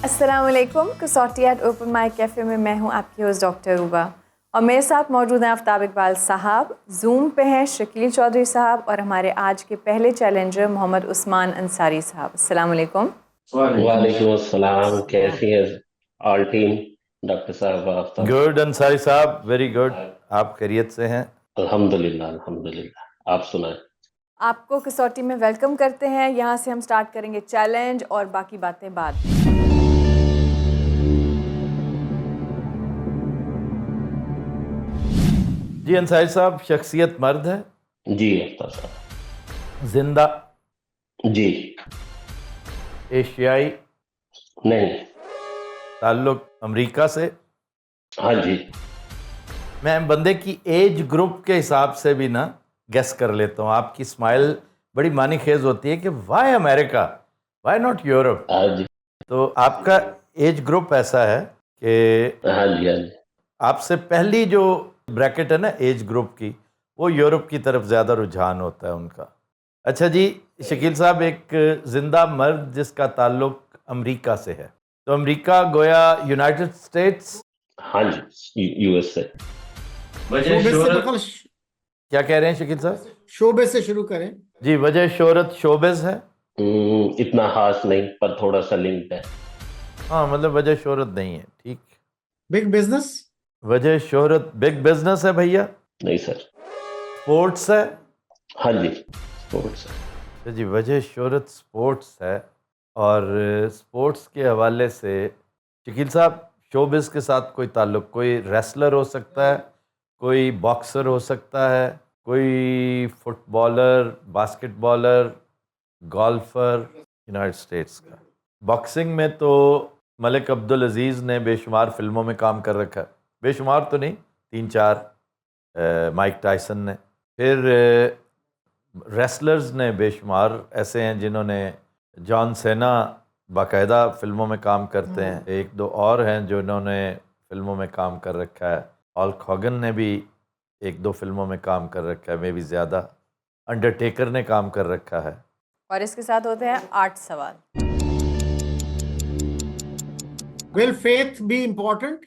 अस्सलाम वालेकुम। कसौटी एट ओपन माइक कैफ़े में मैं हूं आपकी होस्ट डॉक्टर रूबा और मेरे साथ मौजूद हैं आफ्ताब इकबाल साहब, जूम पे हैं शकील चौधरी साहब और हमारे आज के पहले चैलेंजर मोहम्मद उस्मान अंसारी साहब। अस्सलाम वालेकुम। वालेकुम अस्सलाम। कैसी है ऑल टीम? डॉक्टर साहब आफ्ताब। गुड अंसारी साहब, वेरी गुड। आप खैरियत से हैं? अल्हम्दुलिल्लाह अल्हम्दुलिल्लाह। आप सुनाएं। आपको कसौटी में वेलकम करते हैं। यहाँ से हम स्टार्ट करेंगे चैलेंज और बाकी बातें बाद। जी अंसारी साहब, शख्सियत मर्द है? जी आफ्ताब साहब। जिंदा? जी। एशियाई? नहीं। ताल्लुक अमेरिका से? हाँ जी। मैं बंदे की एज ग्रुप के हिसाब से भी ना गेस कर लेता हूँ। आपकी स्माइल बड़ी मानी खेज होती है कि why America, why not Europe. हाँ जी। तो आपका एज ग्रुप ऐसा है कि हाँ जी। हाँ जी। आपसे पहली जो ब्रैकेट है ना एज ग्रुप की, वो यूरोप की तरफ ज़्यादा रुझान होता है उनका। अच्छा जी शकील साहब, एक जिंदा मर्द जिसका ताल्लुक अमेरिका से है, तो अमेरिका गोया यूनाइटेड स्टेट्स? हाँ जी, यूएस से। शोबे से बिल्कुल क्या कह रहे हैं शकील साहब? शोबे से शुरू करें। जी, वजह शोहरत शोबिज़ है? इतना खास नहीं पर थोड़ा सा लिंक्ड है। हाँ, मतलब वजह शोहरत नहीं है, ठीक। Big business? वजह शोहरत बिग बिजनेस है भैया? नहीं सर। स्पोर्ट्स है? हाँ जी, स्पोर्ट्स है। तो जी वजह शोहरत स्पोर्ट्स है, और स्पोर्ट्स के हवाले से शकील साहब शोबिज़ के साथ कोई ताल्लुक़, कोई रेसलर हो सकता है, कोई बॉक्सर हो सकता है, कोई फुटबॉलर, बास्केटबॉलर, गोल्फर यूनाइटेड स्टेट्स का। बॉक्सिंग में तो मलिक अब्दुल अजीज़ ने बेशुमार फिल्मों में काम कर रखा है, बेशुमार तो नहीं, 3-4। माइक टायसन ने, फिर रेसलर्स ने बेशुमार ऐसे हैं जिन्होंने, जॉन सेना बाकायदा फिल्मों में काम करते हैं, एक दो और हैं जिन्होंने फिल्मों में काम कर रखा है, हल्क हॉगन ने भी एक दो फिल्मों में काम कर रखा है, मे भी ज़्यादा, अंडरटेकर ने काम कर रखा है। और इसके साथ होते हैं 8 सवाल। Will faith be important?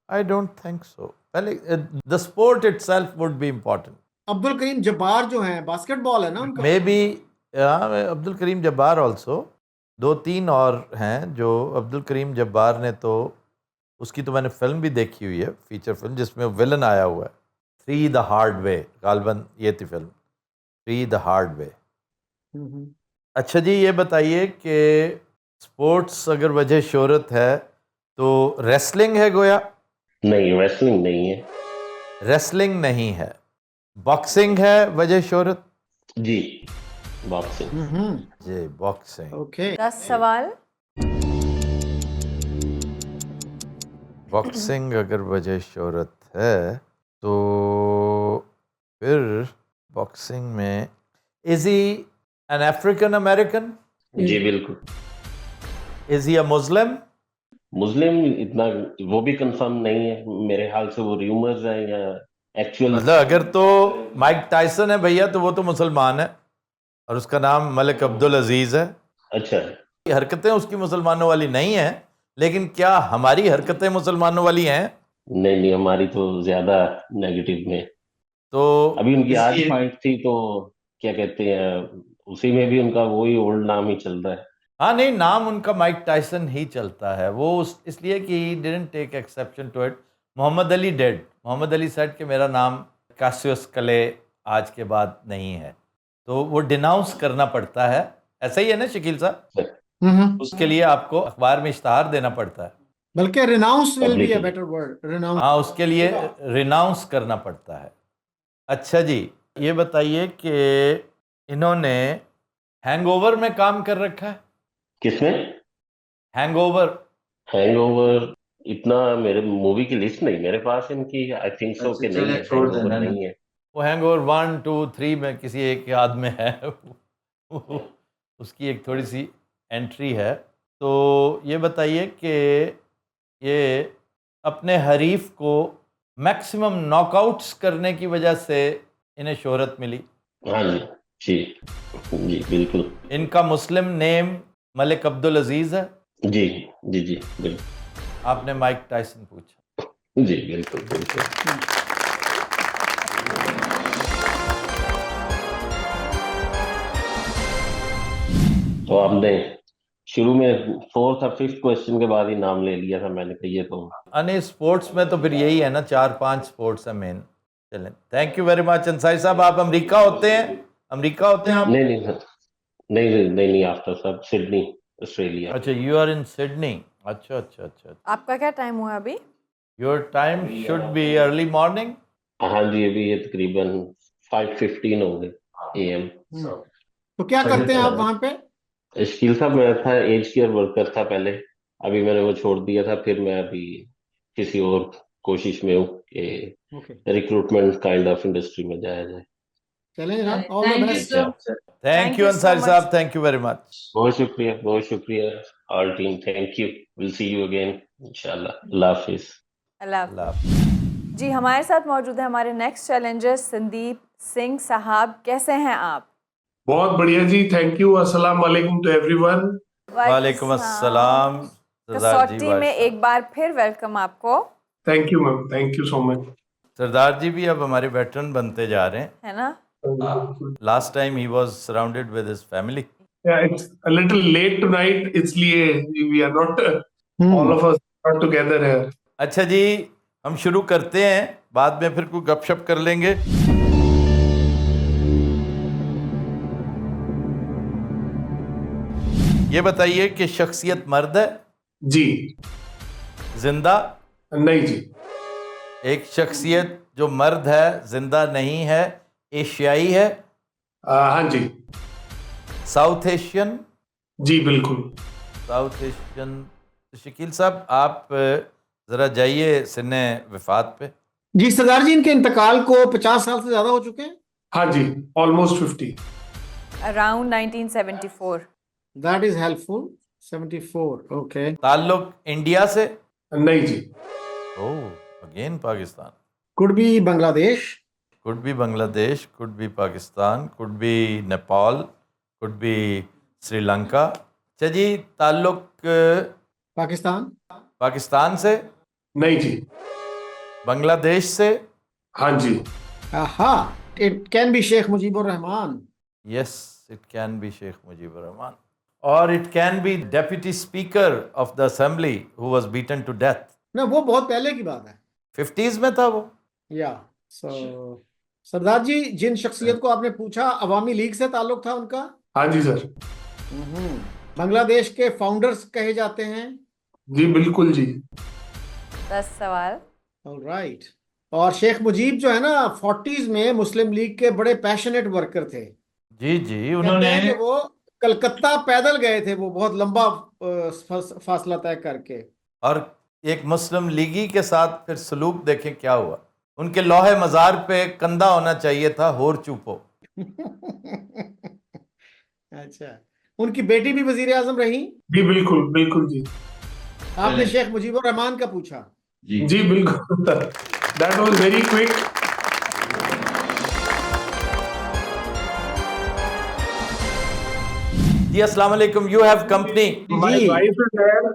I don't think so. पहले the sport itself would be important. Abdul Kareem Jabbar जो हैं, बास्केटबॉल है ना उनका? Maybe Abdul Kareem Jabbar also. 2-3 और हैं जो, अब्दुल करीम जब्बार ने तो, उसकी तो मैंने फिल्म भी देखी हुई है, फीचर फिल्म जिसमें विलन आया हुआ है, थ्री द हार्ड वे, गालबन ये थी film, three the hard way. अच्छा जी ये बताइए कि स्पोर्ट्स अगर वजह शोहरत है तो रेसलिंग है गोया? नहीं, रेसलिंग नहीं है। रेसलिंग नहीं है। बॉक्सिंग है वजह शोहरत? जी, बॉक्सिंग। जी बॉक्सिंग। ओके। 10 सवाल। बॉक्सिंग अगर वजह शोहरत है तो फिर बॉक्सिंग में, is he an African American? जी बिल्कुल। इज ही अ मुस्लिम? मुस्लिम इतना वो भी कंफर्म नहीं है, मेरे ख्याल से वो रूमर्स हैं या एक्चुअल। मतलब अगर तो माइक टायसन है भैया तो वो तो मुसलमान है और उसका नाम मलिक अब्दुल अजीज है। अच्छा। हरकतें उसकी मुसलमानों वाली नहीं हैं, लेकिन क्या हमारी हरकतें मुसलमानों वाली हैं? नहीं नहीं, हमारी तो ज्यादा नेगेटिव में। तो अभी उनकी आज फाइट थी तो क्या कहते हैं, उसी में भी उनका वही ओल्ड नाम ही चल रहा है। हाँ नहीं, नाम उनका माइक टायसन ही चलता है, वो इसलिए कि he didn't take exception to it. Muhammad Ali dead, Muhammad Ali said कि मेरा नाम कासियस क्ले आज के बाद नहीं है, तो वो डिनाउंस करना पड़ता है। ऐसा ही है ना शकील साहब? उसके लिए आपको अखबार में इश्तहार देना पड़ता है, बल्कि renounce will be a Publicly. Better word, renounce. हाँ उसके लिए रिनाउंस करना पड़ता है। अच्छा जी ये बताइए कि इन्होंने हैंगओवर में काम कर रखा है? किसमें? हैंगओवर? हैंगओवर इतना मेरे मूवी की लिस्ट नहीं मेरे पास इनकी, आई थिंक सो कि नहीं है, हैंगओवर नहीं है। वो हैंगओवर 1, 2, 3 में किसी एक याद में है उसकी एक थोड़ी सी एंट्री है। तो ये बताइए कि ये अपने हरीफ को मैक्सिमम नॉकआउट्स करने की वजह से इन्हें शोहरत मिली। हाँ जी। जी जी बिल्कुल। इनका मुस्लिम नेम मलिक अब्दुल अजीज है? जी जी जी बिल्कुल आपने माइक टायसन पूछा। जी बिल्कुल बिल्कुल। तो आपने शुरू में फोर्थ और फिफ्थ क्वेश्चन के बाद ही नाम ले लिया था, मैंने कहा ये तो अने स्पोर्ट्स में तो फिर यही है ना, 4-5 स्पोर्ट्स है मेन। चलें, thank you very much Ansari साहब। आप अमेरिका होते हैं? अमेरिका होते हैं आप? नहीं नहीं सर, नहीं आफ्टर सब सिडनी ऑस्ट्रेलिया। अच्छा, यू आर इन सिडनी। अच्छा अच्छा अच्छा। आपका क्या टाइम हुआ अभी? Your time should be early morning. हाँ जी, अभी ये तकरीबन 5:15 हो गए AM। तो क्या करते हैं आप वहां पे? शकील साहब, मैं था एज केयर वर्कर था पहले, अभी मैंने वो छोड़ दिया था, फिर मैं अभी किसी और कोशिश में हूँ कि okay, recruitment kind of industry में जाया जाए। चलें जनाब, all the best. Thank you you so Ansari much. साहब, थैंक यू वेरी मच। बहुत शुक्रिया all team, thank you, will see you again इंशाल्लाह। अल्लाह हाफिज। अल्लाह हाफ़िज़। अल्लाह। जी, हमारे साथ मौजूद है हमारे नेक्स्ट चैलेंजर संदीप सिंह साहब। कैसे हैं आप? बहुत बढ़िया जी, थैंक यू। अस्सलाम वालेकुम टू एवरीवन। वालेकुम अस्सलाम सरदार जी। कसौटी में एक बार फिर वेलकम आपको, thank you ma'am, thank you so much. Sardar ji भी अब हमारे वेटरन बनते जा रहे हैं। है ना? Last time he was surrounded with his family. It's a little late tonight, इसलिए we are not all of us not together here. अच्छा जी, हम शुरू करते हैं, बाद में फिर कोई गपशप कर लेंगे। ये बताइए कि शख्सियत मर्द है? जी जिंदा? नहीं जी। एक शख्सियत जो मर्द है, जिंदा नहीं है, एशियाई है? हाँ जी। South Asian? जी बिल्कुल। South Asian. शकील साहब, आप ज़रा जाइए सिने वफात पे। जी सरदार जी, इनके इंतकाल को 50 साल से ज्यादा हो चुके हैं। हाँ जी, almost 50। Around 1974। That is helpful. 74, okay. ताल्लुक इंडिया से? नहीं जी। Oh, again Pakistan. Could be Bangladesh. Could be Bangladesh, could be Pakistan, could be Nepal, could be Sri Lanka. अच्छा जी, ताल्लुक पाकिस्तान। पाकिस्तान से? नहीं जी। बांग्लादेश से? हाँ जी। Aha, it can be Sheikh Mujibur Rahman. Yes, it can be Sheikh Mujibur Rahman. और it can be deputy speaker of the assembly who was beaten to death. ना, वो बहुत पहले की बात है। 50s में था वो। या सो सरदार जी, जिन शख्सियत को आपने पूछा, अवामी लीग से ताल्लुक था उनका। हाँ जी सर। बांग्लादेश के फाउंडर्स कहे जाते हैं। जी बिल्कुल जी। 10 सवाल। ऑलराइट। और शेख मुजीब जो है ना, 40s में मुस्लिम लीग के बड़े पैशनेट वर्कर थे। जी जी, कहते उन्होंने हैं कि वो कलकत्ता पैदल गए थे, वो बहुत लंबा फासला तय करके। और एक मुस्लिम लीगी के साथ फिर सलूक देखें क्या हुआ। उनके लोहे मज़ार पे कंधा होना चाहिए था, होर चुपो। अच्छा, उनकी बेटी भी वजीर आजम रही। जी बिल्कुल बिल्कुल जी। आपने शेख मुजीबुर रहमान का पूछा। जी बिल्कुल, दैट वाज वेरी क्विक। जी अस्सलाम वालेकुम, यू हैव कंपनी। माय जी। Wife is there.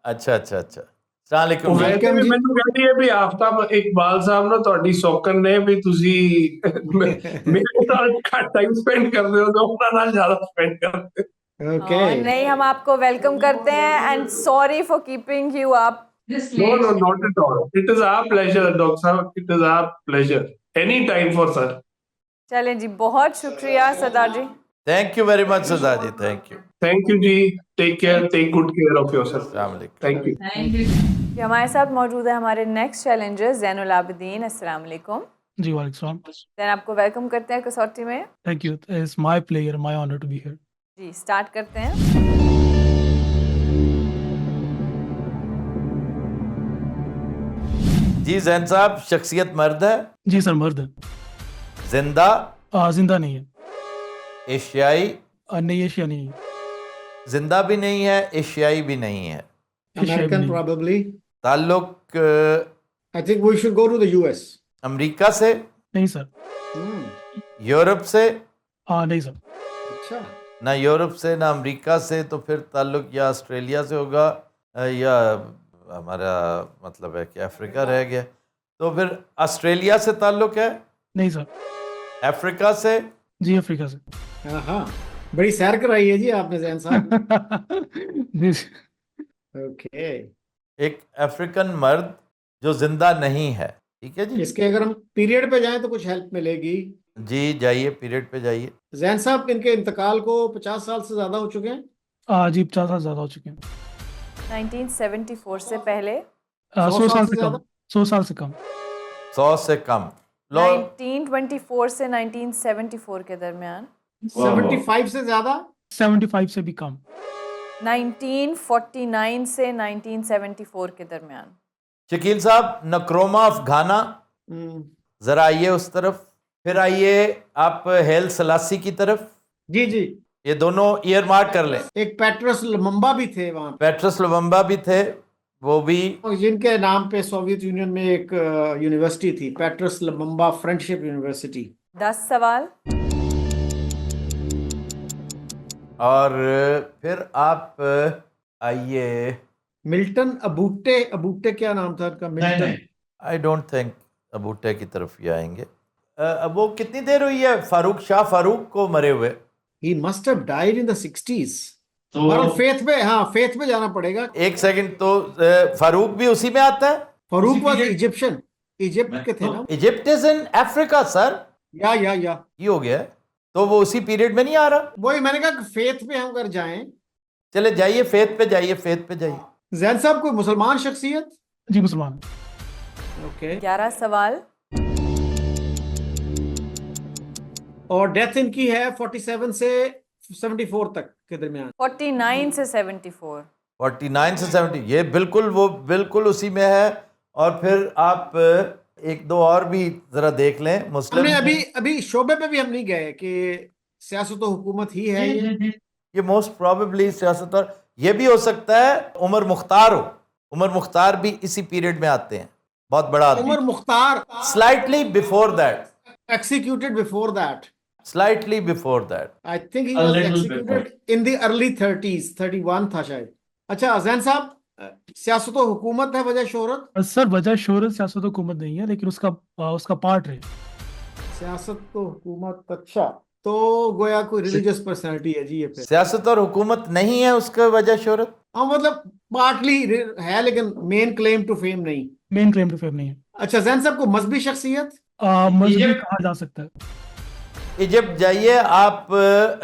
अच्छा अच्छा अच्छा, अस्सलाम वालेकुम ਉਹ जी। ਵੈਸੇ Welcome ਵੀ ਜੀ। ਮੈਨੂੰ ਕਹਿੰਦੀ ਹੈ ਵੀ ਆਫਤਾਬ ਇਕਬਾਲ ਸਾਹਿਬ ਨਾ ਤੁਹਾਡੀ ਸੌਕਣ ਨੇ ਵੀ ਤੁਸੀਂ ਮੇਰੇ ਨਾਲ ਘੱਟ ਟਾਈਮ ਸਪੈਂਡ ਕਰਦੇ ਹੋ ਤੇ ਉਹਨਾਂ ਨਾਲ ਜ਼ਿਆਦਾ ਸਪੈਂਡ ਕਰਦੇ ਹੋ। ओके। नहीं, हम आपको वेलकम करते हैं and sorry for keeping you up. No, no, not at all. It is our pleasure, Dr. Saab. It is our pleasure. Any time for sir. चलें जी, बहुत शुक्रिया Sardar ji. Thank you very much Sardar ji, thank you. Thank you, जी. Take care. Take good care of yourself. अस्सलाम वालेकुम। Thank you. जी, हमारे साथ मौजूद है हमारे नेक्स्ट चैलेंजर जैनुल आबिदीन। अस्सलाम वालेकुम। जी वालेकुम। जैन, आपको वेलकम करते हैं कसौटी में। Thank you, it's my pleasure, my honour to be here. जी, स्टार्ट करते हैं। जी जैन साहब, शख्सियत मर्द है? जी सर, मर्द है। जिंदा? जिंदा नहीं है। एशियाई? नहीं, एशिया नहीं है। जिंदा भी नहीं है, एशियाई भी नहीं है। अमेरिकन नहीं। प्रोबेबली। ताल्लुक I think we should go to the US. America से? नहीं सर। यूरोप से? नहीं सर। अच्छा। ना यूरोप से ना अमेरिका से, तो फिर ताल्लुक या ऑस्ट्रेलिया से होगा या हमारा मतलब है कि अफ्रीका रह गया। तो फिर ऑस्ट्रेलिया से ताल्लुक है, नहीं सर। अफ्रीका से। जी अफ्रीका से। हाँ, बड़ी सैर कराई है जी आपने जैन साहब। जी ओके, एक अफ्रीकन मर्द जो जिंदा नहीं है, ठीक है जी। इसके अगर हम पीरियड पे जाएं तो कुछ हेल्प मिलेगी। जी जाइए, पीरियड पे जाइए। जैन साहब, इनके इंतकाल को 50 साल से ज्यादा हो चुके हैं। जी 50 साल ज़्यादा हो चुके हैं। 1974 से पहले, 100 साल से ज्यादा? कम। 100 साल से कम। 100 से कम। लो 1924 से 1974 के दरमियान, 75 से ज्यादा? 75 से भी कम। 1949 से 1974 के दरमियान। शकील साहब, नक्रोमा ऑफ घाना, हम्म, जरा आइए उस तरफ। फिर आइए आप हेल सलासी की तरफ। जी जी। ये दोनों ईयर मार्क कर लें। एक पेट्रस लमम्बा भी थे वहां पे, पेट्रस लुबम्बा भी थे, वो भी। जिनके नाम पे सोवियत यूनियन में एक यूनिवर्सिटी थी, पेट्रस लमम्बा फ्रेंडशिप यूनिवर्सिटी। 10 सवाल। और फिर आप आइए। मिल्टन अबूटे, अबूटे क्या नाम था उनका? मिल्टन। आई डोंट थिंक अबूटे की तरफ ही आएंगे। अब वो कितनी देर हुई है फारूक शाह फारूक को मरे हुए? He must have died in the 60s। बहरहाल फेथ पे, हाँ फेथ पे जाना पड़ेगा। एक सेकंड, तो फारूक भी उसी में आता है? फारूक वाज इजिप्शियन, इजिप्ट के थे ना। Egypt is in Africa sir. या ये हो गया है। तो वो उसी पीरियड में नहीं आ रहा? वही मैंने कहा कि फेथ पे हम अगर जाएं। चले जाइए, फेथ पे जाइए, फेथ पे जाइए। जैन साहब, कोई मुसलमान शख्सियत? जी मुसलमान। ओके। 11 सवाल। और डेथ इनकी है 47 से 74 तक के दरमियान। 49 से 74। 49 से 70, ये बिल्कुल वो बिल्कुल उसी में है। और फिर आप एक दो और भी जरा देख लें मुस्लिम। हमने अभी शोबे पे भी हम नहीं गए कि सियासत और हुकूमत ही है ये मोस्ट प्रोबेबली सियासत, और ये भी हो सकता है उमर मुख्तार हो। उमर मुख्तार भी इसी पीरियड में आते हैं, बहुत बड़ा आदमी। Omar Mukhtar slightly before that, executed before that. Slightly before that. I think he was executed in the early 30s, 31 था शायद। अच्छा जैन साहब, सियासत और हुकूमत है वजह शोहरत? सर वजह शोहरत सियासत हुकूमत नहीं है, लेकिन उसका पार्ट है। सियासत तो हुकूमत, अच्छा। तो गोया कोई रिलीजियस पर्सनालिटी है जी ये फिर। सियासत और हुकूमत नहीं है उसका वजह शोहरत। हाँ मतलब पार्टली है, लेकिन मेन क्लेम टू फेम नहीं। मेन क्लेम टू फेम नहीं है। अच्छा जैन साहब, को मजहबी शख्सियत? मजहबी कहा जा सकता है। इजिप्ट जाइए आप,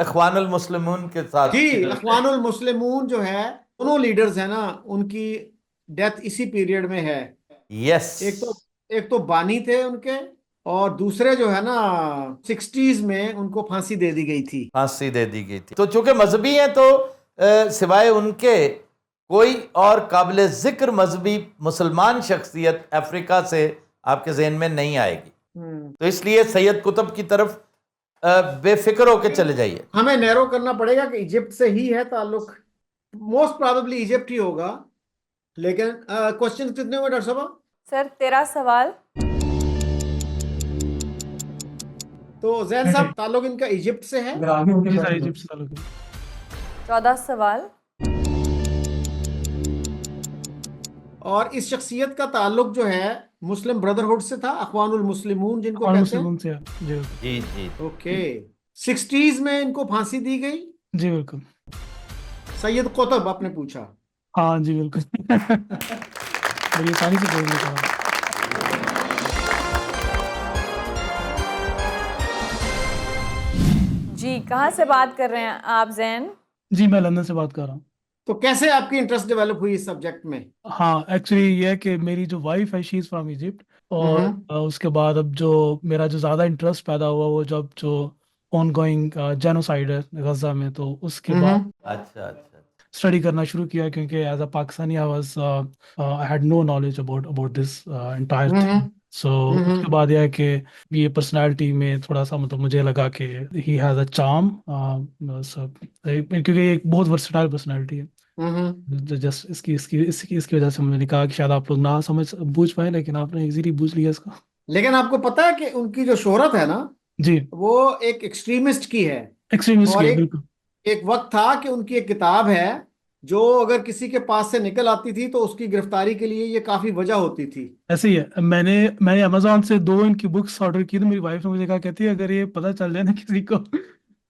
इख्वानुल मुस्लिमून के साथ। जी, इख्वानुल मुस्लिमून जो है, दोनों लीडर्स है ना, उनकी डेथ इसी पीरियड में है। यस। एक तो बानी थे उनके, और दूसरे जो है ना 60s में उनको फांसी दे दी गई थी। फांसी दे दी गई थी। तो चूंकि मजहबी हैं तो सिवाय उनके कोई और काबिल जिक्र मजहबी मुसलमान शख्सियत अफ्रीका से आपके जहन में नहीं आएगी। तो इसलिए सैयद कुतुब की तरफ बेफिक्र होकर चले जाइए। हमें नैरो करना पड़ेगा कि इजिप्ट से ही है ताल्लुक। मोस्ट प्रोबेबली इजिप्ट ही होगा। लेकिन क्वेश्चन कितने हुए डॉक्टर साहब? सर 13 सवाल। तो जैन साहब, ताल्लुक इनका इजिप्ट से है। जी सर इजिप्ट से ताल्लुक है। 14 सवाल। और इस शख्सियत का ताल्लुक जो है मुस्लिम ब्रदरहुड से था, अख्वानुल मुस्लिमून जिनको और कहते हैं। मुस्लिम से है। जी जी जी। ओके। 60s में इनको फांसी दी गई। जी बिल्कुल। सैयद कुतुब आपने पूछा। हाँ जी बिल्कुल। बड़ी आसानी से बोल देता। जी, कहाँ से बात कर रहे हैं आप जैन? जी मैं लंदन से बात कर रहा हूँ। तो कैसे आपकी इंटरेस्ट डेवलप हुई इस सब्जेक्ट में? हाँ एक्चुअली ये है कि मेरी जो वाइफ है शी इज़ फ्रॉम इजिप्ट, और उसके बाद अब जो मेरा जो ज़्यादा इंटरेस्ट पैदा हुआ वो जब जो ऑनगोइंग जेनोसाइड है गजा में, तो उसके बाद अच्छा अच्छा। स्टडी करना शुरू किया, क्योंकि as a Pakistani I had no knowledge about this entire thing. So उसके बाद यह है कि ये पर्सनालिटी में थोड़ा सा मतलब मुझे लगा कि ही हैज़ अ चार्म, क्योंकि ये एक बहुत वर्सेटाइल पर्सनालिटी है। जस्ट इसकी वजह से मैंने कहा कि शायद आप लोग ना बूझ पाए, लेकिन आपने इजीली बूझ लिया इसको। लेकिन आपको पता है कि उनकी जो शोहरत है ना, जी वो एक एक्सट्रीमिस्ट की है। एक्सट्रीमिस्ट और की एक बिल्कुल। एक वक्त था कि उनकी एक किताब है जो अगर किसी के पास से निकल आती थी तो उसकी गिरफ्तारी के लिए ये काफी वजह होती थी। ऐसे ही है। मैंने मैंने अमेजोन से 2 इनकी बुक्स ऑर्डर की, तो मेरी वाइफ ने मुझे कहा, कहती है अगर ये पता चल जाए ना किसी को जी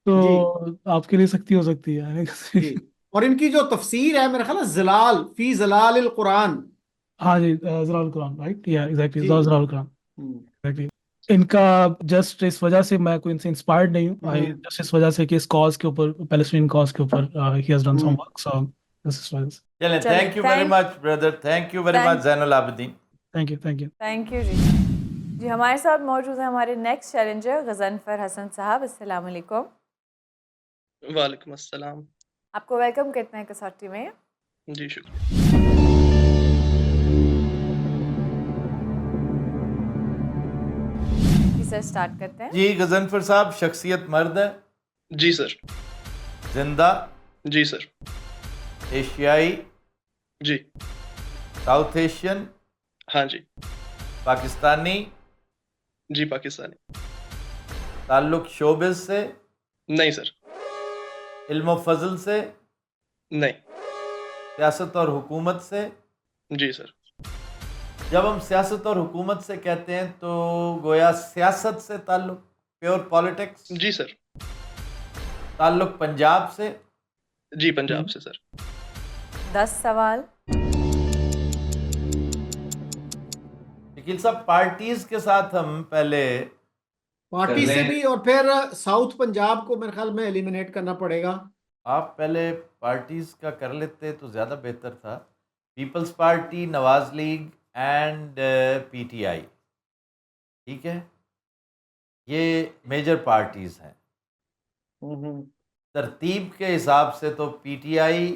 तो आपके लिए सख्ती हो सकती है। मैंने कहा, जी। और इनकी जो तफसीर है मेरा ख्याल है जिलाल फी जिलाल कुरान। हाँ जी, जलाल कुरान, राइट, या एग्जैक्टली, जी। जलाल कुरान, हम्म एग्जैक्टली। इनका जस्ट इस वजह से मैं कोई इनसे इंस्पायर्ड नहीं हूँ, आई हम्म जस्ट इस वजह से कि इस कॉज के ऊपर, पैलेस्टीन कॉज के ऊपर ही has done some hmm. Work, so this is wise. चलें, चलें, thank you very much brother, thank you very much thank Zainul Abideen. Thank you, thank you. Thank you जी। जी, हमारे साथ मौजूद है हमारे नेक्स्ट चैलेंजर गजनफर हसन साहब। अस्सलाम वालेकुम। वालेकुम अस्सलाम। आपको वेलकम कहते हैं कसौटी में। जी शुक्रिया। जी सर, स्टार्ट करते हैं। जी गजनफर साहब, शख्सियत मर्द है, जी सर। जिंदा, जी सर। एशियाई, जी। साउथ एशियन, हाँ जी। पाकिस्तानी, जी पाकिस्तानी। ताल्लुक शोबिज से, नहीं सर। इल्म फजल से, नहीं। सियासत और हुकूमत से। जी सर। जब हम सियासत और हुकूमत से कहते हैं तो गोया सियासत से ताल्लुक, प्योर पॉलिटिक्स। जी सर। ताल्लुक पंजाब से। जी पंजाब से सर। 10 सवाल। शकील साहब, पार्टीज के साथ हम पहले पार्टी से भी और फिर साउथ पंजाब को मेरे ख्याल में एलिमिनेट करना पड़ेगा। आप पहले पार्टीज का कर लेते तो ज़्यादा बेहतर था। पीपल्स पार्टी, नवाज लीग एंड पीटीआई, ठीक है, ये मेजर पार्टीज हैं। तरतीब के हिसाब से तो पीटीआई,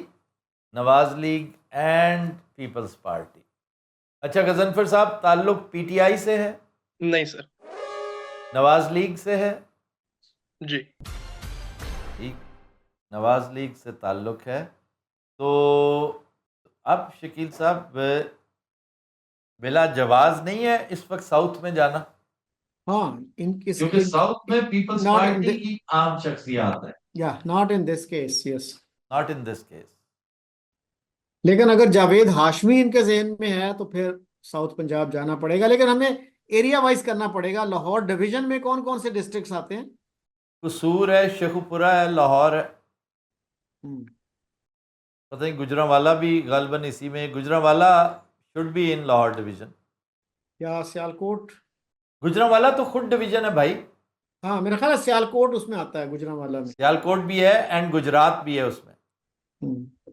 नवाज लीग एंड पीपल्स पार्टी। अच्छा गजनफर साहब, ताल्लुक पीटीआई से है, नहीं सर। नवाज लीग से है। जी। ठीक, नवाज लीग से ताल्लुक है। तो अब शकील साहब, बिला जवाज नहीं है इस वक्त साउथ में जाना, हाँ इनकी क्योंकि साउथ में Peoples Not in Party the- की आम शख्सियात है। या not in this case, yes. Not in this case. लेकिन अगर जावेद हाशमी इनके जहन में है तो फिर साउथ पंजाब जाना पड़ेगा, लेकिन हमें एरिया वाइज करना पड़ेगा। लाहौर डिवीजन में कौन कौन से डिस्ट्रिक्ट्स आते हैं? कसूर है, शेखुपुरा है, लाहौर है, हम्म, पता नहीं गुजरांवाला भी गालबन इसी में। Gujranwala should be in Lahore division. या सियालकोट? गुजरांवाला तो खुद डिवीजन है भाई। हाँ मेरा ख्याल है सियालकोट उसमें आता है, गुजरांवाला में। सियालकोट भी है एंड गुजरात भी है उसमें। हम्म।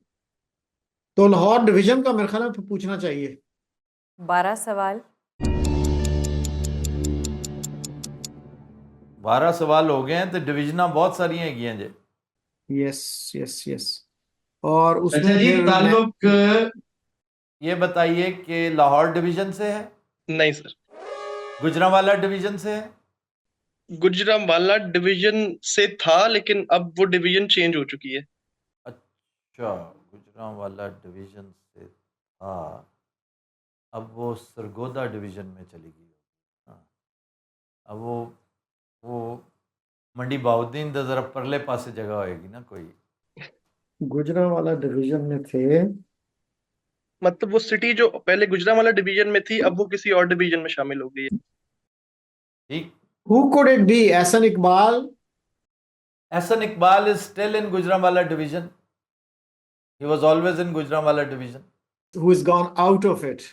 तो लाहौर डिवीजन का मेरे ख्याल में पूछना चाहिए। 12 सवाल। 12 सवाल हो गए हैं तो डिवीजन बहुत सारी हैं हैं जी। Yes yes yes. और उसमें अच्छा जी, फिर ताल्लुक ये बताइए कि लाहौर डिवीजन से है, नहीं सर। गुजरांवाला डिवीजन से है। गुजरांवाला डिवीजन से था लेकिन अब वो डिवीजन चेंज हो चुकी है। अच्छा, गुजरांवाला डिवीजन से था, अब वो सरगोदा डिवीजन में चली गई। हाँ, अब वो मंडी बाउद्दीन दा जरा परले पासे जगह होएगी ना कोई। गुजरांवाला डिवीजन में थे। मतलब वो सिटी जो पहले गुजरांवाला डिवीजन में थी अब वो किसी और डिवीजन में शामिल हो गई है। ठीक, Who could it be? Ehsan Iqbal? Hassan Iqbal is still in Gujranwala division. He was always in Gujranwala division. Who has gone out of it?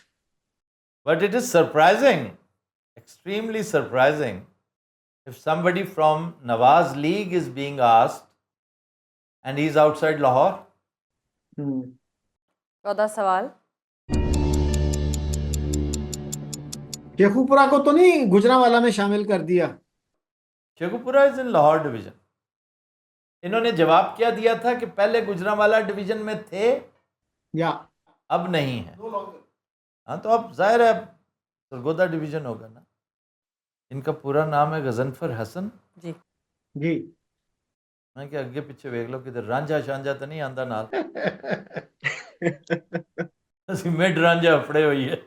But it is surprising, extremely surprising, if somebody from Nawaz League is being asked and he's outside Lahore. 14 सवाल। शेखुपुरा को तो नहीं गुजरांवाला में शामिल कर दिया? Sheikhupura is in Lahore division. इन्होंने जवाब क्या दिया था कि पहले गुजरांवाला डिवीजन में थे, या अब नहीं है। हाँ, तो अब जाहिर है सरगोदा डिवीजन होगा ना। इनका पूरा नाम है गजनफर हसन जी जी। मैं कि अगे पिछे वेख लो किधर रांझा शांझा तो नहीं आंदा नाल। ਅਸੀਂ मिड रांझा फड़े हुई है।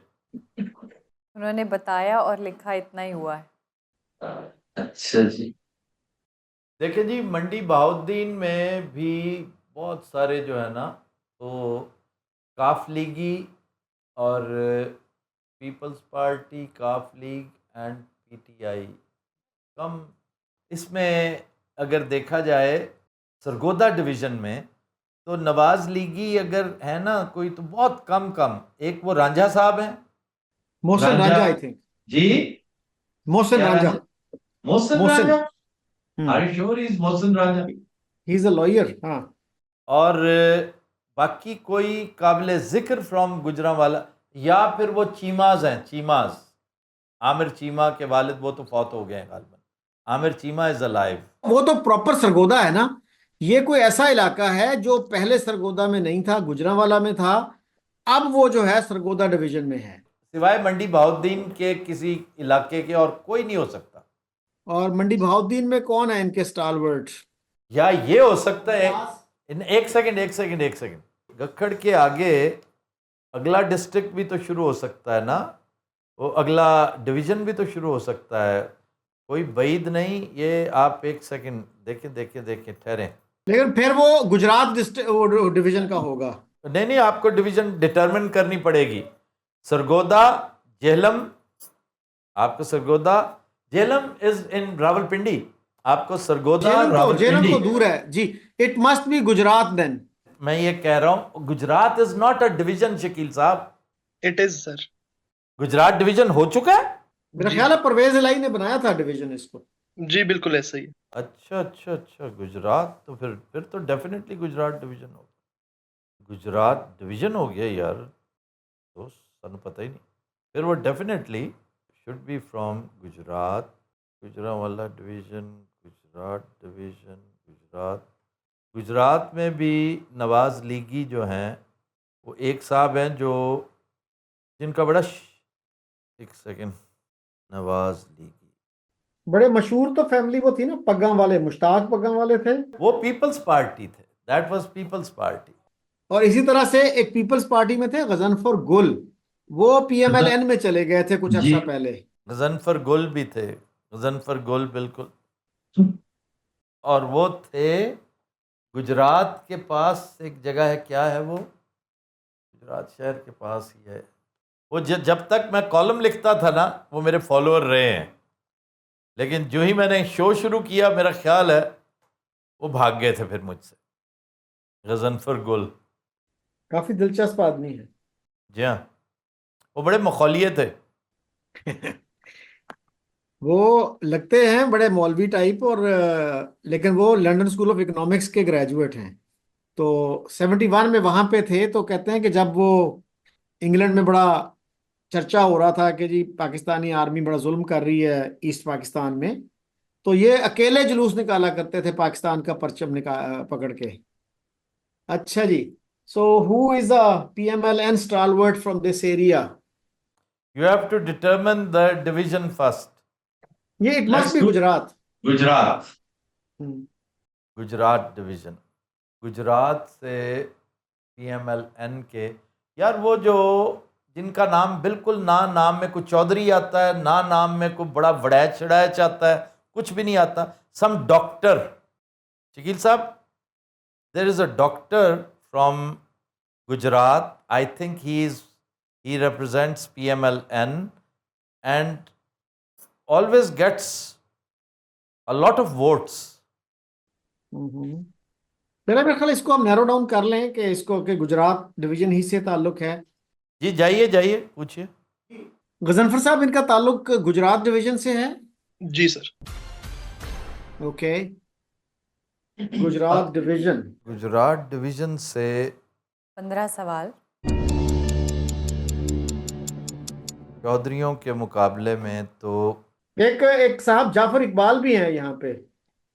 उन्होंने बताया और लिखा इतना ही हुआ है। अच्छा जी, देखिए जी, मंडी बहाउद्दीन में भी बहुत सारे जो है ना, तो काफ लीगी और पीपल्स पार्टी, काफ लीग एंड पीटीआई कम। इसमें अगर देखा जाए सरगोदा डिवीज़न में, तो नवाज लीगी अगर है ना कोई, तो बहुत कम। एक वो रांझा साहब हैं। मोहसिन रांझा रांझा आई थिंक, जी, मोहसिन क्या Ranjha, Ranjha? Mohsin Mohsin, Ranjha, are you sure is Mohsin Ranjha? He is a lawyer. हाँ, और बाकी कोई काबिल ज़िक्र फ्रॉम गुजरांवाला, या फिर वो चीमाज हैं, चीमाज, आमिर चीमा के वालिद, वो तो फौत हो गए हैं गालिबन। Amir Cheema is alive. वो तो प्रॉपर सरगोदा है ना। ये कोई ऐसा इलाका है जो पहले सरगोदा में नहीं था, गुजरांवाला में था, अब वो जो है सरगोदा डिवीजन में है। सिवाय मंडी बहाउद्दीन के किसी इलाके के और कोई नहीं हो सकता। और मंडी बहाउद्दीन में कौन है इनके स्टालवर्ट? या ये हो सकता है, एक सेकंड, गखड़ के आगे अगला डिस्ट्रिक्ट भी तो शुरू हो सकता है ना, वो अगला डिवीजन भी तो शुरू हो सकता है, कोई बईद नहीं। ये आप एक सेकंड देखें, ठहरें। लेकिन फिर वो गुजरात डिस्ट्रिक्ट डिवीजन का होगा। नहीं, आपको डिवीजन डिटरमिन करनी पड़ेगी। सरगोदा, जेहलम, आपको सरगोदा, जेहलम इज इन रावलपिंडी, आपको सरगोदा, जेलम रावलपिंडी। तो दूर है जी। It must be Gujrat then. मैं ये कह रहा हूं, Gujrat is not a division Shakeel Sahab. It is sir. Gujrat division हो चुका है। मेरा ख्याल है परवेज इलाही ने बनाया था डिवीजन इसको। जी बिल्कुल ऐसा ही है। अच्छा, गुजरात, तो फिर तो डेफिनेटली गुजरात डिवीजन हो गया। गुजरात डिवीजन हो गया यार, तो सन पता ही नहीं। फिर वो definitely should be from Gujarat, Gujranwala division, Gujarat में भी नवाज लीगी जो हैं, वो एक साहब हैं जो जिनका बड़ा एक सेकंड, नवाज लीगी, बड़े मशहूर तो फैमिली वो थी ना, पग्गा वाले, मुश्ताक पग्गा वाले थे। वो पीपल्स पार्टी थे, दैट वाज पीपल्स पार्टी। और इसी तरह से एक पीपल्स पार्टी में थे गजनफर गुल, वो पीएमएलएन में चले गए थे कुछ अर्सा पहले। गजनफर गुल भी थे, गजनफर गुल बिल्कुल। और वो थे गुजरात के पास एक जगह है, क्या है वो, गुजरात शहर के पास ही है वो। जब तक मैं कॉलम लिखता था ना, वो मेरे फॉलोअर रहे हैं, लेकिन जो ही मैंने शो शुरू किया, मेरा ख्याल है वो भाग गए थे फिर मुझसे। गजनफर गुल काफी दिलचस्प आदमी है। जी हाँ, वो बड़े मखौलिये थे। वो लगते हैं बड़े मौलवी टाइप, और लेकिन वो लंदन स्कूल ऑफ इकोनॉमिक्स के ग्रेजुएट हैं। तो 71 में वहां पे थे, तो कहते हैं कि जब वो इंग्लैंड में बड़ा चर्चा हो रहा था कि जी पाकिस्तानी आर्मी बड़ा जुल्म कर रही है ईस्ट पाकिस्तान में, तो ये अकेले जुलूस निकाला करते थे पाकिस्तान का परचम पकड़ के। अच्छा जी, so who is a PMLN stalwart from this area? You have to determine the division first. ये it must be Gujrat. Gujrat, hmm, Gujrat division, Gujrat से पीएमएलएन के, यार वो जो जिनका नाम बिल्कुल ना नाम में कुछ चौधरी आता है, ना नाम में कोई बड़ा वड़ैच चढ़ैच आता है, कुछ भी नहीं आता। सम डॉक्टर, शकील साहब, there is a doctor from Gujrat, I think he represents PMLN and always gets a lot of votes. मेरा ख्याल इसको हम नैरो डाउन कर लें कि इसको कि गुजरात डिवीजन ही से ताल्लुक है। जी जाइए पूछिए। गजनफर साहब, इनका ताल्लुक गुजरात डिवीजन से है? जी सर। ओके, गुजरात डिवीजन से 15 सवाल। चौधरियों के मुकाबले में तो एक साहब जाफर इकबाल भी हैं यहाँ पे।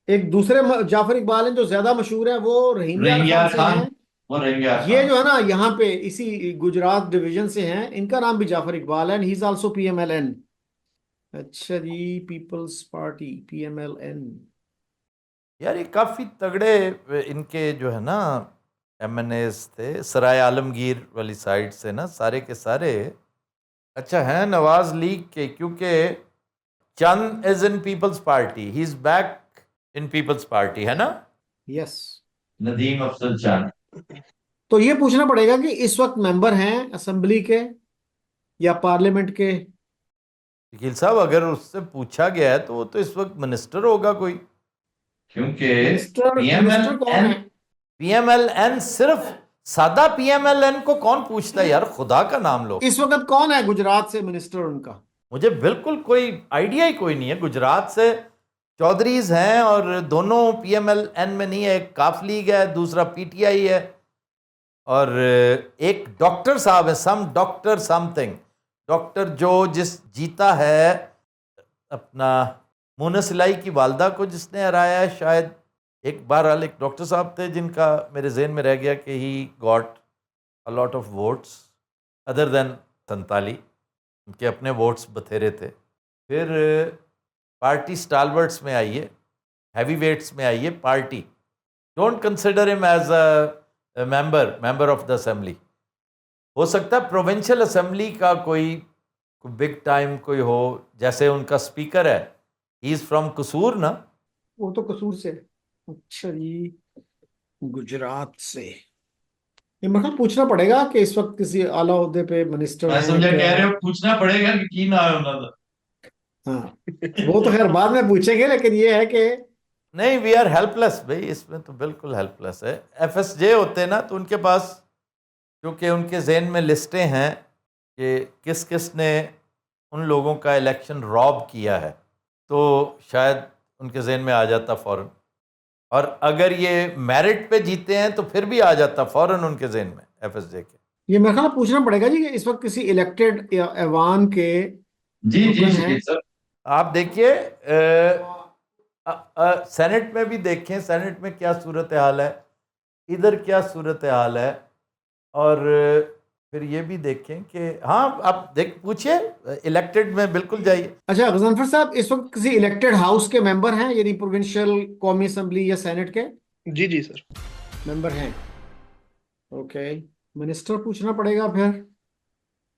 एक दूसरे जाफर इकबाल हैं जो ज्यादा मशहूर है, वो रहीम यार खान से हैं। वो रहीम ये जो है ना यहाँ पे इसी गुजरात डिवीजन से हैं, इनका नाम भी जाफर इकबाल है, ही इज आल्सो पीएमएलएन। अच्छा जी, पीपल्स पार्टी पीएमएलएन। यार ये काफ़ी तगड़े इनके जो है ना एमएनएस थे, सराय आलमगीर वाली साइड से ना, सारे के सारे। अच्छा हैं नवाज लीग के, क्योंकि Chand is in Peoples Party, he is back in Peoples Party, है ना? यस। नदीम अफजल जान। तो ये पूछना पड़ेगा कि इस वक्त मेंबर हैं असेंबली के या पार्लियामेंट के। शकील साहब, अगर उससे पूछा गया है तो वो तो इस वक्त मिनिस्टर होगा कोई, क्योंकि मिनिस्टर कौन है? पीएमएलएन, सिर्फ सादा पीएमएलएन को कौन पूछता है यार, खुदा का नाम लो। इस वक्त कौन है गुजरात से मिनिस्टर उनका? मुझे बिल्कुल कोई आइडिया ही कोई नहीं है। गुजरात से चौधरीज हैं और दोनों पीएमएलएन में नहीं है, एक काफ लीग है, दूसरा पीटीआई है, और एक डॉक्टर साहब है, सम डॉक्टर समथिंग, डॉक्टर जो जिस जीता है अपना मुन्ना सिलाई की वालदा को जिसने हराया है शायद, एक बहरहाल एक डॉक्टर साहब थे जिनका मेरे जहन में रह गया कि he got a lot of votes other than Santali, उनके अपने वोट्स बथेरे थे। फिर पार्टी स्टालवर्ट्स में आई है, हैवी वेट्स में आई है party. Don't consider him as a member of the assembly. हो सकता है प्रोविंशियल असेंबली का कोई बिग टाइम कोई हो, जैसे उनका स्पीकर है, ही इज फ्रॉम कसूर ना। वो तो कसूर से। अच्छा जी, गुजरात से। ये मतलब पूछना पड़ेगा कि इस वक्त किसी आला ओहदे पे मिनिस्टर मैं हैं समझा क्या? कह रहे हो पूछना पड़ेगा कि की ना है उन्होंने। हाँ, वो तो खैर बाद में पूछेंगे, लेकिन ये है कि नहीं, वी आर हेल्पलेस भाई, इसमें तो बिल्कुल हेल्पलेस है। एफएसजे होते ना तो उनके पास, क्योंकि उनके जहन में लिस्टें हैं कि किस किस ने उन लोगों का इलेक्शन रॉब किया है, तो शायद उनके जहन में आ जाता फ़ौरन। और अगर ये मेरिट पे जीते हैं तो फिर भी आ जाता फ़ौरन उनके जहन में एफएसजे के। ये मेरे ख्याल पूछना पड़ेगा जी कि इस वक्त किसी इलेक्टेड या ऐवान के जी रुकन हैं। सर, आप देखिए सेनेट में भी देखें, सेनेट में क्या सूरत हाल है, इधर क्या सूरत हाल है, और फिर ये भी देखें कि हाँ आप पूछिए, इलेक्टेड में बिल्कुल जाइए। अच्छा गजनफर साहब, इस वक्त किसी इलेक्टेड हाउस के मेंबर हैं, यानी प्रोविंशियल कौमी असेंबली या सेनेट के जी जी सर। मेंबर हैं? ओके, मिनिस्टर पूछना पड़ेगा फिर।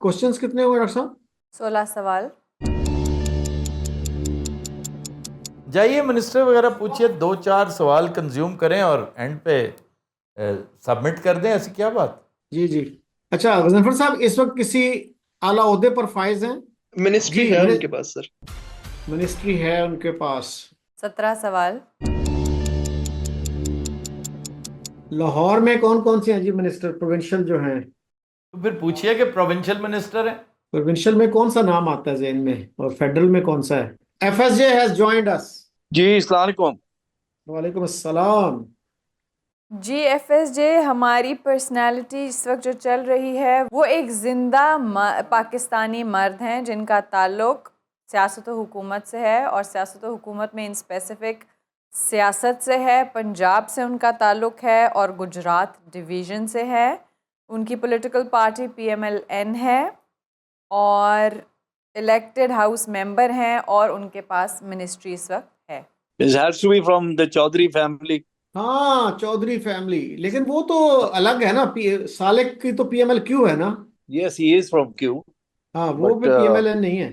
क्वेश्चंस कितने हुए डॉक्टर साहब? 16 सवाल। जाइए मिनिस्टर वगैरह पूछिए, 2-4 सवाल कंज्यूम करें और एंड पे सबमिट कर दें, ऐसी क्या बात। जी जी। अच्छा गजनफर साहब, इस वक्त किसी आला ओहदे पर फाइज हैं? मिनिस्ट्री जी, है उनके पास सर। मिनिस्ट्री है उनके पास। 17 सवाल। लाहौर में कौन कौन से हैं जी मिनिस्टर, प्रोविंशियल जो हैं? तो फिर पूछिए कि प्रोविंशियल मिनिस्टर है। प्रोविंशियल में कौन सा नाम आता है ज़हन में, और फेडरल में कौन सा है? FSJ has joined us. जी अस्सलाम वालेकुम। वालेकुम अस्सलाम। GFSJ हमारी पर्सनालिटी इस वक्त जो चल रही है वो एक ज़िंदा पाकिस्तानी मर्द हैं जिनका ताल्लुक़ सियासत व हुकूमत से है, और सियासत व हुकूमत में इन स्पेसिफ़िक सियासत से है। पंजाब से उनका ताल्लुक़ है और गुजरात डिवीज़न से है। उनकी पॉलिटिकल पार्टी PMLN है और इलेक्टेड हाउस मेंबर हैं, और उनके पास मिनिस्ट्री इस वक्त है। This has to be from the Chaudhary family. हाँ, चौधरी फैमिली, लेकिन वो तो अलग है ना। सालेक की तो PMLQ है ना। Yes, he is from Q. हाँ, वो But भी PMLN नहीं है।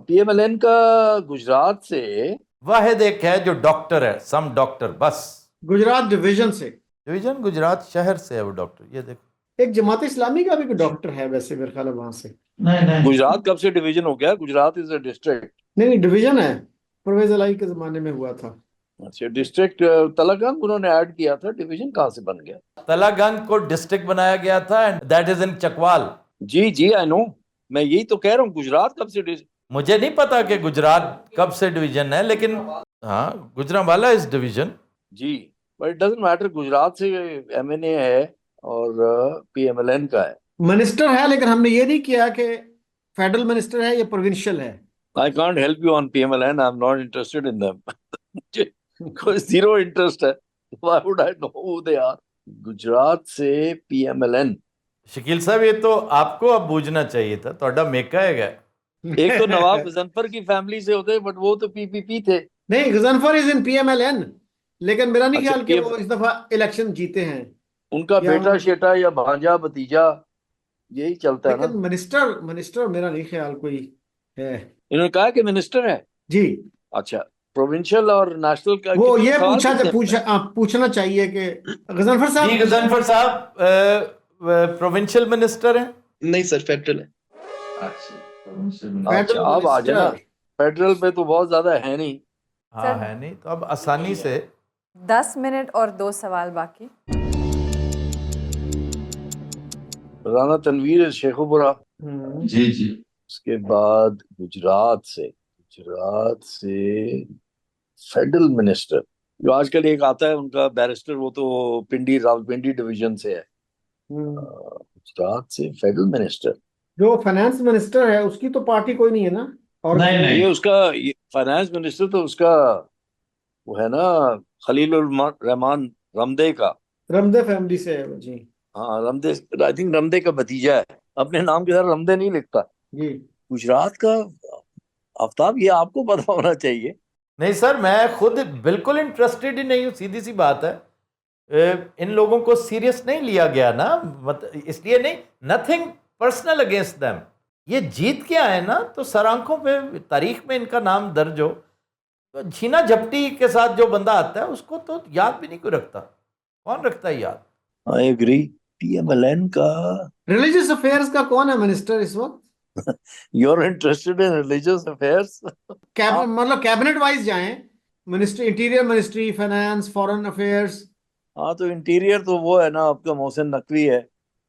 PMLN का गुजरात से वाहिद एक है जो डॉक्टर है, सम डॉक्टर, बस। गुजरात डिवीजन से। डिवीजन गुजरात शहर से है वो डॉक्टर, ये देखो। एक जमात इस्लामी का भी कोई डॉक्टर है वैसे मेरे ख्याल है वहां से। नहीं गुजरात कब से डिवीजन हो गया? Gujarat is a district. नहीं, डिवीजन है, परवेज अलाई के जमाने में हुआ था। अच्छा, डिस्ट्रिक्ट तलागंग उन्होंने ऐड किया था, डिवीजन कहाँ से बन गया? तलागंग को डिस्ट्रिक्ट बनाया गया था, and that is in Chakwal. जी जी आई नो, मैं यही तो कह रहा हूँ, गुजरात कब से मुझे नहीं पता कि गुजरात कब से डिवीजन है, लेकिन हाँ गुजरांवाला इज डिवीजन। जी, but it doesn't matter, Gujrat से MNA है और PMLN का है। मिनिस्टर है, लेकिन हमने ये नहीं किया कि फेडरल मिनिस्टर है या प्रोविंशियल है। I can't help you on PMLN, I am not interested in them. मुझे कोई जीरो इंटरेस्ट है, why would I know who they are. Gujarat से PMLN। शकील साहब, ये तो आपको अब बूझना चाहिए था, ਤੁਹਾਡਾ ਮੇਕਾ ਹੈਗਾ। एक तो नवाब गजनफर की फैमिली से होते, बट वो तो PPP थे। नहीं, गजनफर इज इन PMLN, लेकिन मेरा नहीं अच्छा, ख्याल कि वो इस दफा इलेक्शन जीते हैं। उनका या बेटा शेटा या भांजा भतीजा यही चलता है लेकिन ना। मिनिस्टर मिनिस्टर मेरा नहीं ख्याल कोई है। इन्होंने कहा कि मिनिस्टर है। जी। अच्छा, प्रोविंशियल और नेशनल का वो कितने ये सवाल पूछना चाहिए कि गजनफर जी साहब गजनफर साहब प्रोविंशियल मिनिस्टर हैं? नहीं सर, फेडरल है। अच्छा, फेडरल अब आ जाना। मिनिस्टर। फेडरल पे तो बहुत ज्यादा है नहीं। हाँ सर- है नहीं, तो अब आसानी से 10 मिनट और 2 सवाल बाकी। राना तनवीर शेखुपुरा, जी जी। उसके बाद गुजरात से फेडरल मिनिस्टर जो आजकल एक आता है उनका बैरिस्टर, वो तो रावलपिंडी डिवीजन से है। गुजरात से फेडरल मिनिस्टर, जो फाइनेंस मिनिस्टर है उसकी तो पार्टी कोई नहीं है ना? और नहीं। ये उसका फाइनेंस मिनिस्टर तो उसका वो है ना, खलीलुर रहमान रमदे का। रमदे फैमिली से है वो, जी हाँ रमदे, आई थिंक रमदे का भतीजा है। अपने नाम के साथ रमदे नहीं लिखता। जी। गुजरात का आफ्ताब, ये आपको पता होना चाहिए। नहीं सर, मैं खुद बिल्कुल इंटरेस्टेड ही नहीं हूँ, सीधी सी बात है। इन लोगों को सीरियस नहीं लिया गया ना, इसलिए नहीं, नथिंग पर्सनल अगेंस्ट देम। ये जीत के आए ना, तो सर आंखों पे तारीख में इनका नाम दर्ज हो। तो छीना झपटी के साथ जो बंदा आता है उसको तो याद भी नहीं कोई रखता। कौन रखता है याद? I agree. पीएमएलएन का रिलीजियस अफेयर्स का कौन है मिनिस्टर इस वक्त? You are interested in religious affairs? मतलब कैबिनेट वाइज जाएं, ministry, interior ministry, finance, foreign affairs. हाँ तो इंटीरियर तो वो है ना आपका मोहसिन नकवी है।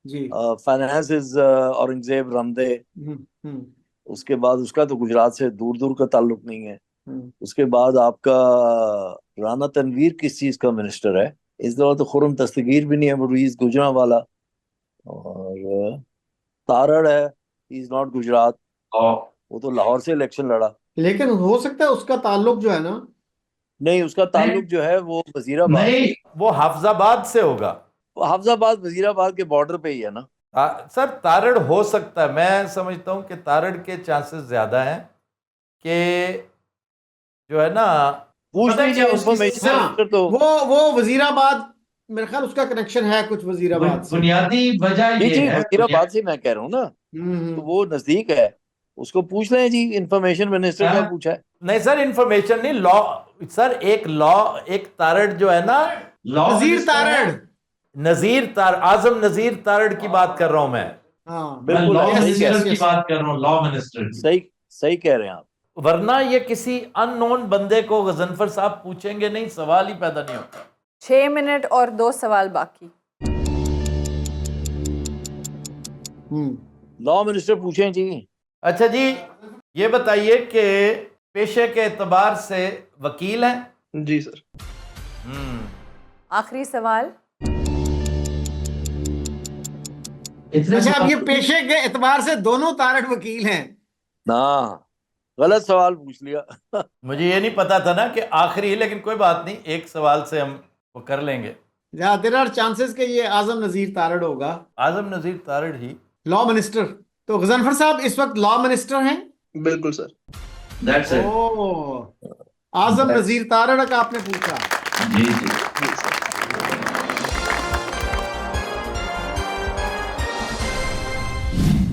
जी। Finance is Aurangzeb Ramday. हम्म। उसके बाद उसका तो गुजरात से दूर दूर का ताल्लुक नहीं है। हम्म। उसके बाद आपका राना तनवीर किस चीज का मिनिस्टर है? इस दौरान तो खुर्रम दस्तगीर भी नहीं है, मुर्वीज गुजरांवाला। और तारड़ है, इज नॉट गुजरात, वो तो लाहौर से इलेक्शन लड़ा। लेकिन हो सकता है उसका ताल्लुक जो है ना, नहीं, उसका ताल्लुक जो है वो वजीराबाद, नहीं, वो हाफजाबाद से होगा। वो हाफजाबाद वजीराबाद के बॉर्डर पे ही है ना। सर तारड़ हो सकता है, मैं समझता हूँ कि तारड़ के चांसेस ज़्यादा हैं कि जो है ना, पूछ पता है लीजिए क्या उसकी इंफॉर्मेशन हाँ, मिनिस्टर तो। वो वजीराबाद, मेरे ख्याल उसका कनेक्शन है कुछ वजीराबाद से। बुनियादी वजह जी ये जी, है, वजीराबाद से मैं कह रहा हूँ ना, तो वो नजदीक है। उसको पूछ लें जी, इंफॉर्मेशन मिनिस्टर का हाँ। पूछा है। नहीं सर, इंफॉर्मेशन नहीं, लॉ। सर एक लॉ, एक तारड़ जो है ना, लॉ नजीर मिनिस्टर है। तारड़, आजम नजीर तारड़ की बात कर रहा हूं मैं। हाँ मैं बिल्कुल लॉ सही कह मिनिस्टर रहे की yes. बात कर रहा हूँ, लॉ मिनिस्टर की। सही कह रहे हैं आप। वरना ये किसी अननोन बंदे को गजनफर साहब पूछेंगे नहीं, सवाल ही पैदा नहीं होता। 6 मिनट और 2 सवाल बाकी। लॉ मिनिस्टर पूछें जी। अच्छा जी, ये बताइए कि पेशे के एतबार से वकील हैं? जी सर। आखिरी सवाल। अच्छा, अब ये पेशे के एतबार से दोनों तारड़ वकील हैं। ना, गलत सवाल पूछ लिया। मुझे ये नहीं पता था ना कि आखिरी, लेकिन कोई बात नहीं, एक सवाल से हम वो कर लेंगे। देयर आर चांसेस कि ये आजम नजीर तारड़ होगा, Azam Nazir Tarar he law minister. तो गजनफर साहब इस वक्त लॉ मिनिस्टर हैं। बिल्कुल sir. That's it. Oh, Azam Nazir Tarar का आपने पूछा। जी जी।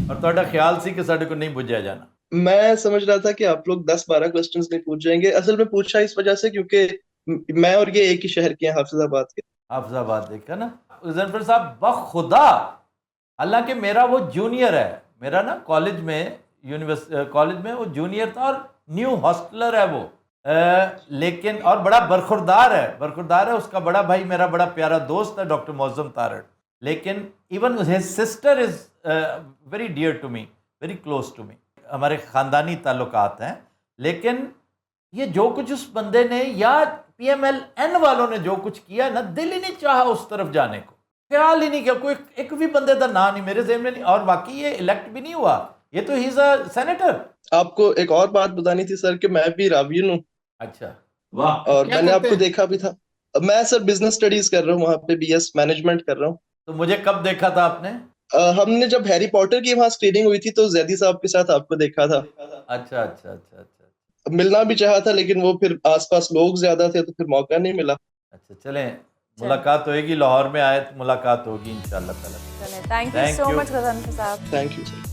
और ਤੁਹਾਡਾ ख्याल सी कि साढ़े को नहीं बुझाया जाना। मैं समझ रहा था कि आप लोग 10-12 क्वेश्चंस नहीं पूछ जाएंगे। असल में पूछा इस वजह से क्योंकि मैं और ये एक ही शहर के हैं, हाफिजाबाद के। हाफिजाबाद देखा ना गजनफर साहब, बखुदा, हालांकि मेरा वो जूनियर है, मेरा ना कॉलेज में वो जूनियर था और न्यू हॉस्टलर है वो, लेकिन और बड़ा बरखुरदार है। उसका बड़ा भाई मेरा बड़ा प्यारा दोस्त है, डॉक्टर मौजम तारड़। लेकिन even his sister is very dear to me, very close to me, हमारे ख़ानदानी ताल्लुकात हैं। लेकिन ये जो कुछ उस बंदे ने या PMLN वालों ने जो कुछ किया ना, दिल ही नहीं चाहा उस तरफ जाने को, ख्याल ही नहीं किया, कोई एक भी बंदे का नाम नहीं मेरे ज़हन में नहीं। और बाकी ये इलेक्ट भी नहीं हुआ, ये तो ही इज अ सेनेटर। आपको एक और बात बतानी थी सर कि मैं भी रावियन हूँ। अच्छा, वाह। और क्या मैंने करते आपको हैं? देखा भी था। मैं सर बिजनेस स्टडीज कर रहा हूँ, वहाँ पे BS मैनेजमेंट कर रहा हूँ। तो मुझे कब देखा था आपने? हमने जब हैरी पॉटर की वहाँ स्क्रीनिंग हुई थी तो जैदी साहब के साथ आपको देखा था। अच्छा। मिलना भी चाहा था लेकिन वो फिर आसपास लोग ज्यादा थे तो फिर मौका नहीं मिला। अच्छा, चलें, मुलाकात होएगी, लाहौर में आए तो मुलाकात होगी इंशाल्लाह ताला। चलें, thank you so much Ghazanfar Sahab. Thank you sir.